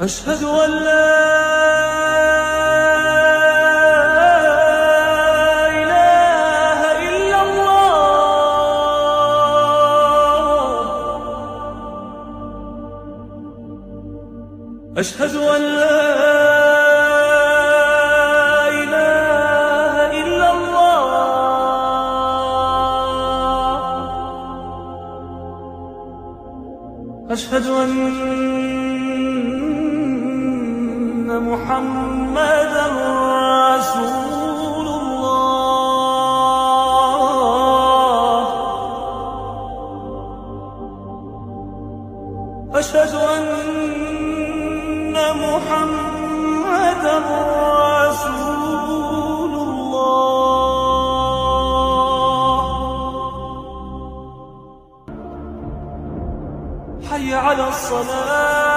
أشهد أن لا إله إلا الله. أشهد أن لا إله إلا الله. أشهد أن محمدًا رسول الله. أشهد أن محمدًا رسول الله. حي على الصلاة.